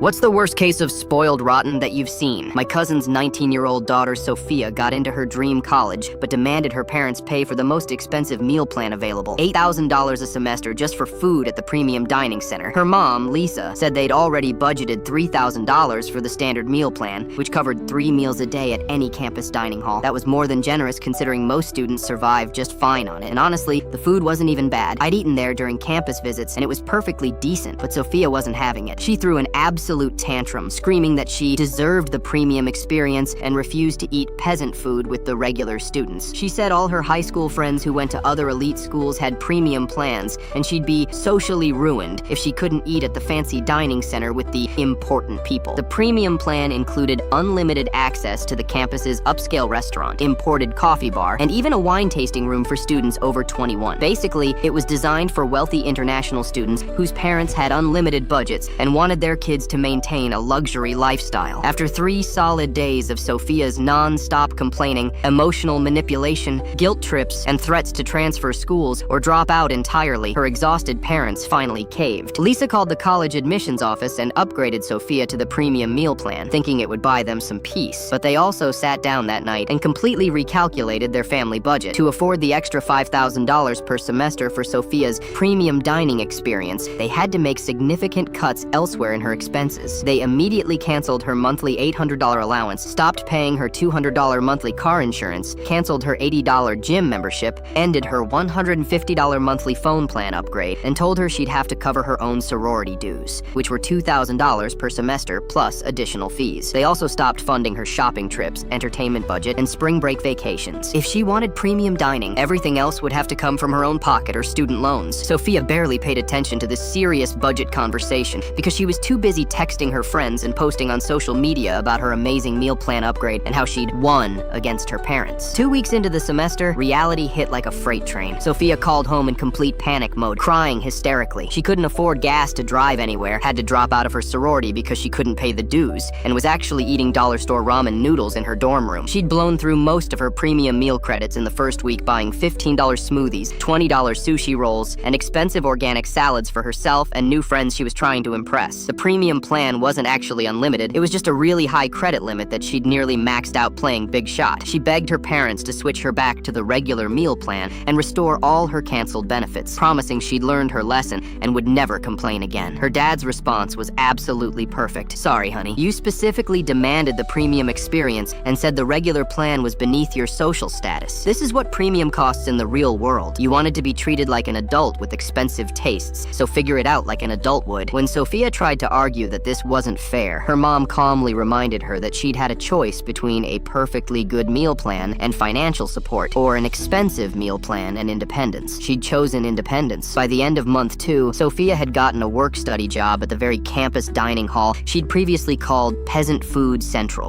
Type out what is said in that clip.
What's the worst case of spoiled rotten that you've seen? My cousin's 19-year-old daughter, Sophia, got into her dream college, but demanded her parents pay for the most expensive meal plan available. $8,000 a semester just for food at the premium dining center. Her mom, Lisa, said they'd already budgeted $3,000 for the standard meal plan, which covered 3 meals a day at any campus dining hall. That was more than generous considering most students survive just fine on it. And honestly, the food wasn't even bad. I'd eaten there during campus visits, and it was perfectly decent, but Sophia wasn't having it. She threw an absolute tantrum, screaming that she deserved the premium experience and refused to eat peasant food with the regular students. She said all her high school friends who went to other elite schools had premium plans, and she'd be socially ruined if she couldn't eat at the fancy dining center with the important people. The premium plan included unlimited access to the campus's upscale restaurant, imported coffee bar, and even a wine tasting room for students over 21. Basically, it was designed for wealthy international students whose parents had unlimited budgets and wanted their kids to maintain a luxury lifestyle. After 3 solid days of Sophia's non-stop complaining, emotional manipulation, guilt trips, and threats to transfer schools or drop out entirely, her exhausted parents finally caved. Lisa called the college admissions office and upgraded Sophia to the premium meal plan, thinking it would buy them some peace. But they also sat down that night and completely recalculated their family budget. To afford the extra $5,000 per semester for Sophia's premium dining experience, they had to make significant cuts elsewhere in her expenses. They immediately canceled her monthly $800 allowance, stopped paying her $200 monthly car insurance, canceled her $80 gym membership, ended her $150 monthly phone plan upgrade, and told her she'd have to cover her own sorority dues, which were $2,000 per semester plus additional fees. They also stopped funding her shopping trips, entertainment budget, and spring break vacations. If she wanted premium dining, everything else would have to come from her own pocket or student loans. Sophia barely paid attention to this serious budget conversation because she was too busy texting her friends and posting on social media about her amazing meal plan upgrade and how she'd won against her parents. 2 weeks into the semester, reality hit like a freight train. Sophia called home in complete panic mode, crying hysterically. She couldn't afford gas to drive anywhere, had to drop out of her sorority because she couldn't pay the dues, and was actually eating dollar store ramen noodles in her dorm room. She'd blown through most of her premium meal credits in the first week, buying $15 smoothies, $20 sushi rolls, and expensive organic salads for herself and new friends she was trying to impress. The premium plan wasn't actually unlimited, it was just a really high credit limit that she'd nearly maxed out playing big shot. She begged her parents to switch her back to the regular meal plan and restore all her canceled benefits, promising she'd learned her lesson and would never complain again. Her dad's response was absolutely perfect. "Sorry, honey. You specifically demanded the premium experience and said the regular plan was beneath your social status. This is what premium costs in the real world. You wanted to be treated like an adult with expensive tastes, so figure it out like an adult would." When Sophia tried to argue that this wasn't fair, her mom calmly reminded her that she'd had a choice between a perfectly good meal plan and financial support, or an expensive meal plan and independence. She'd chosen independence. By the end of month 2, Sophia had gotten a work-study job at the very campus dining hall she'd previously called Peasant Food Central.